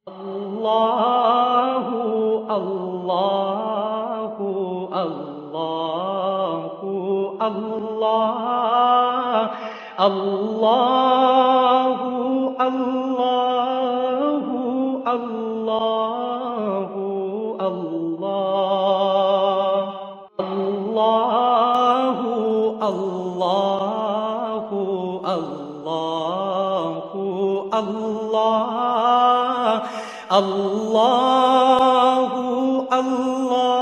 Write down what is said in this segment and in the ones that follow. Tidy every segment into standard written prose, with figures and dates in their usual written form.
আল্লাহু আল্লাহু আল্লাহু আল্লাহ আল্লাহু আল্লাহু আল্লাহু আল্লাহ আল্লাহু আল্লাহু আল্লাহু আল্লাহ আল্লাহু আল্লাহ।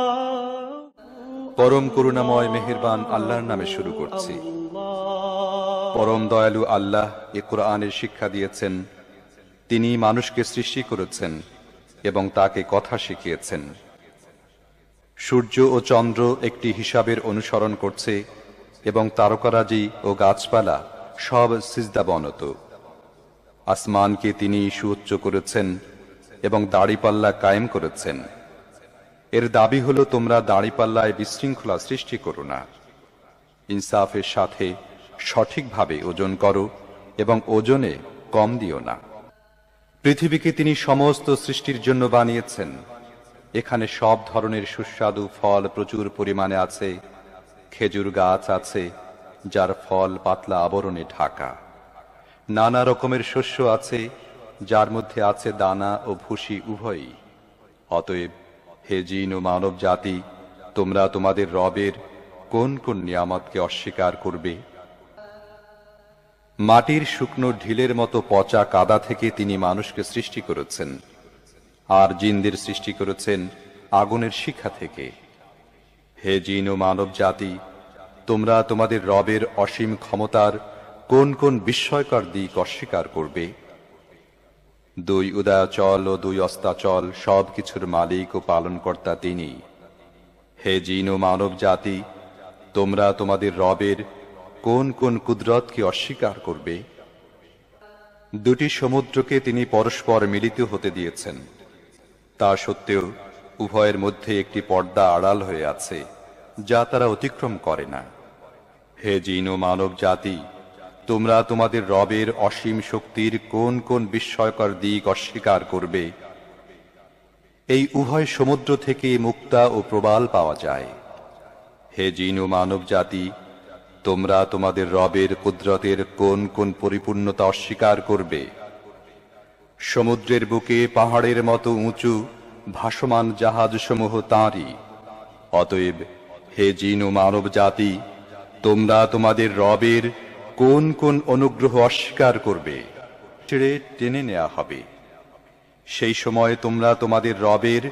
পরম করুণাময় মেহেরবান আল্লাহর নামে শুরু করছি। পরম দয়ালু আল্লাহ এ কোরআনের শিক্ষা দিয়েছেন। তিনি মানুষকে সৃষ্টি করেছেন এবং তাকে কথা শিখিয়েছেন। সূর্য ও চন্দ্র একটি হিসাবের অনুসরণ করছে এবং তারকারাজি ও গাছপালা সব সিজদাবনত। আসমানকে তিনি সুউচ্চ করেছেন এবং দাড়িপাল্লা কায়েম করেছেন। এর দাবি হলো, তোমরা দাড়িপাল্লায় বিশৃঙ্খলা সৃষ্টি করো না, ইনসাফের সাথে সঠিকভাবে ওজন করো এবং ওজনে কম দিও না। পৃথিবীকে তিনি সমস্ত সৃষ্টির জন্য বানিয়েছেন। এখানে সব ধরনের সুস্বাদু ফল প্রচুর পরিমাণে আছে। খেজুর গাছ আছে যার ফল পাতলা আবরণে ঢাকা। নানা রকমের শস্য আছে যার মধ্যে আছে দানা ও ভুসি উভয়ই। অতএব হে জিন ও মানব জাতি, তোমরা তোমাদের রবের কোন কোন নিয়ামতকে অস্বীকার করবে? মাটির শুকনো ঢিলের মতো পচা কাদা থেকে তিনি মানুষকে সৃষ্টি করেছেন, আর জিনদের সৃষ্টি করেছেন আগুনের শিখা থেকে। হে জিন ও মানব জাতি, তোমরা তোমাদের রবের অসীম ক্ষমতার কোন কোন বিস্ময়কর দিক অস্বীকার করবে? দুই উদয়াচল ও দুই অস্তাচল সব কিছুর মালিক ও পালনকর্তা তিনি। হে জিন ও মানব জাতি, তোমরা তোমাদের রবের কোন কোন কুদরতকে অস্বীকার করবে? দুটি সমুদ্রকে তিনি পরস্পর মিলিত হতে দিয়েছেন, তা সত্ত্বেও উভয়ের মধ্যে একটি পর্দা আড়াল হয়ে আছে যা তারা অতিক্রম করে না। হে জিন ও মানব জাতি, তোমরা তোমাদের রবের অসীম শক্তির কোন কোন বিস্ময়কর দিক অস্বীকার করবে? এই উভয় সমুদ্র থেকে মুক্তা ও প্রবাল পাওয়া যায়। হে জিন ও মানব জাতি, তোমরা তোমাদের রবের কুদরতের কোন কোন পরিপূর্ণতা অস্বীকার করবে? সমুদ্রের বুকে পাহাড়ের মতো উঁচু ভাসমান জাহাজসমূহ তাঁরই। অতএব হে জিন ও মানব জাতি, তোমরা তোমাদের রবের কোন কোন অনুগ্রহ অস্বীকার করবে? ছেড়ে টেনে নেওয়া হবে। সেই সময় তোমরা তোমাদের রবের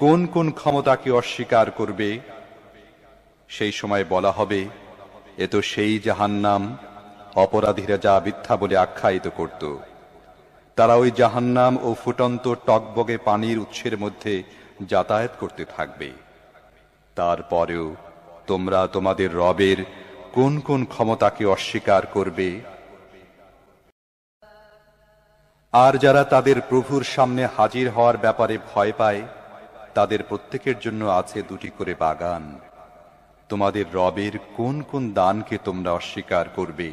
কোন কোন ক্ষমতাকে অস্বীকার করবে? সেই সময় বলা হবে, এ তো সেই জাহান্নাম অপরাধীরা যা মিথ্যা বলে আখ্যায়িত করত। তারা ওই জাহান্নাম ও ফুটন্ত টকবগে পানির উৎসের মধ্যে যাতায়াত করতে থাকবে। তারপরেও তোমরা তোমাদের রবের কোন কোন ক্ষমতাকে অস্বীকার করবে? আর যারা তাদের প্রভুর সামনে হাজির হওয়ার ব্যাপারে ভয় পায়, তাদের প্রত্যেকের জন্য আছে দুটি করে বাগান। তোমাদের রবের কোন কোন দানকে তোমরা অস্বীকার করবে?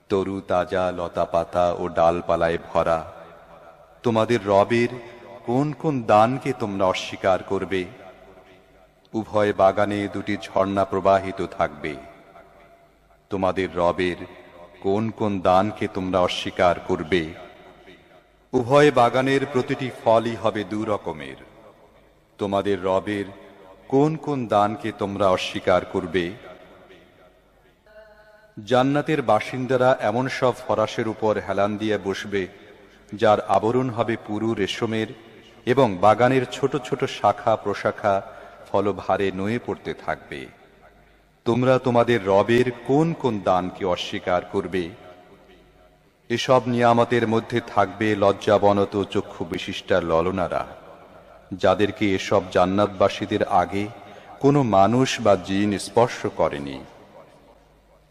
তরু তাজা লতা পাতা ও ডালপালায় ভরা তোমাদের রবের কোন কোন দানকে তোমরা অস্বীকার করবে? উভয় বাগানে দুটি ঝর্ণা প্রবাহিত থাকবে। তোমাদের রবের কোন কোন দানকে তোমরা অস্বীকার করবে? উভয় বাগানের প্রতিটি ফলই হবে দু রকমের। তোমাদের রবের কোন কোন দানকে তোমরা অস্বীকার করবে? জান্নাতের বাসিন্দারা এমন সব ফরাশের উপর হেলান দিয়ে বসবে যার আবরণ হবে পুরু রেশমের, এবং বাগানের ছোট ছোট শাখা প্রশাখা ফলভারে নুয়ে পড়তে থাকবে। তোমরা তোমাদের রবের কোন কোন দানকে অস্বীকার করবে? এসব নিয়ামতের মধ্যে থাকবে লজ্জাবনত চক্ষু বিশিষ্টা ললনারা, যাদেরকে এসব জান্নাতবাসীদের আগে কোনো মানুষ বা জিন স্পর্শ করেনি।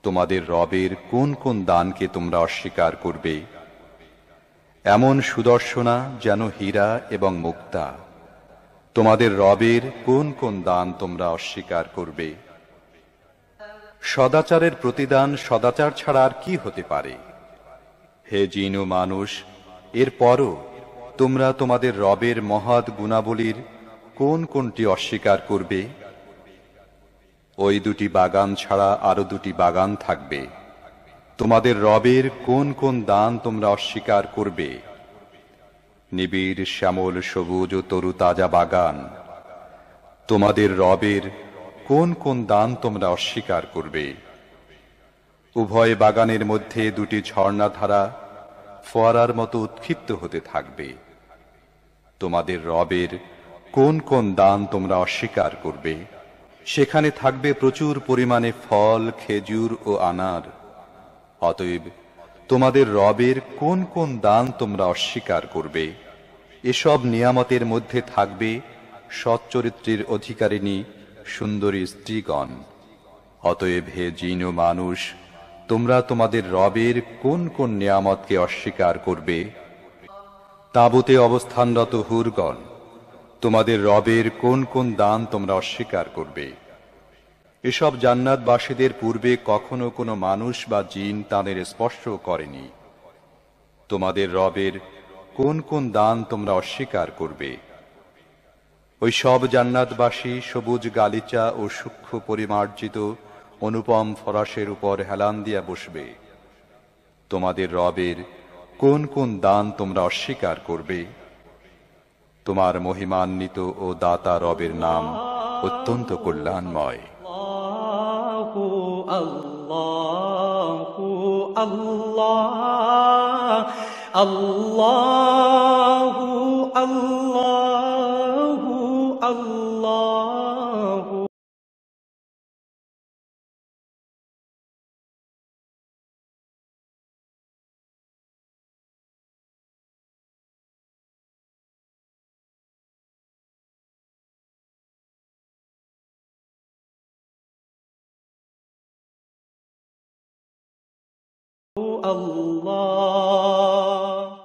তোমাদের রবের কোন কোন দানকে তোমরা অস্বীকার করবে? এমন সুদর্শনা যেন হীরা এবং মুক্তা। তোমাদের রবের কোন কোন দান তোমরা অস্বীকার করবে? সদাচারের প্রতিদান সদাচার ছাড়া আর কি হতে পারে? হে জিন ও মানুষ, এরপরও তোমরা তোমাদের রবের মহৎ গুণাবলীর কোন কোনটি অস্বীকার করবে? ওই দুটি বাগান ছাড়া আরো দুটি বাগান থাকবে। তোমাদের রবের কোন কোন দান তোমরা অস্বীকার করবে? নিবিড় শ্যামল সবুজ ও তরুতাজা বাগান। তোমাদের রবের কোন কোন দান তোমরা অস্বীকার করবে? উভয় বাগানের মধ্যে দুটি ঝর্ণাধারা ফোয়ারার মতো উৎক্ষিপ্ত হতে থাকবে। তোমাদের রবের কোন কোন দান তোমরা অস্বীকার করবে? সেখানে থাকবে প্রচুর পরিমাণে ফল, খেজুর ও আনার। অতএব তোমাদের রবের কোন কোন দান তোমরা অস্বীকার করবে? এসব নিয়ামতের মধ্যে থাকবে সচ্চরিত্রের অধিকারিণী সুন্দরী স্ত্রীগণ। অতএব হে জিন ও মানুষ, তোমরা তোমাদের রবের কোন কোন নিয়ামতকে অস্বীকার করবে? তাঁবুতে অবস্থানরত হুরগণ, তোমাদের রবের কোন কোন দান তোমরা অস্বীকার করবে? এসব জান্নাতবাসীদের পূর্বে কখনো কোনো মানুষ বা জিন তাদের স্পর্শ করেনি। তোমাদের রবের কোন কোন দান তোমরা অস্বীকার করবে? ওই সব জান্নাতবাসী সবুজ গালিচা ও সূক্ষ্ম পরিমার্জিত অনুপম ফরাসের উপর হেলান দিয়া বসবে। তোমাদের রবের কোন কোন দান তোমরা অস্বীকার করবে? তোমার মহিমান্বিত ও দাতা রবের নাম অত্যন্ত কল্যাণময়। আল্লাহু আল্লাহ, আল্লাহু আল্লাহু আল্লাহু। Allah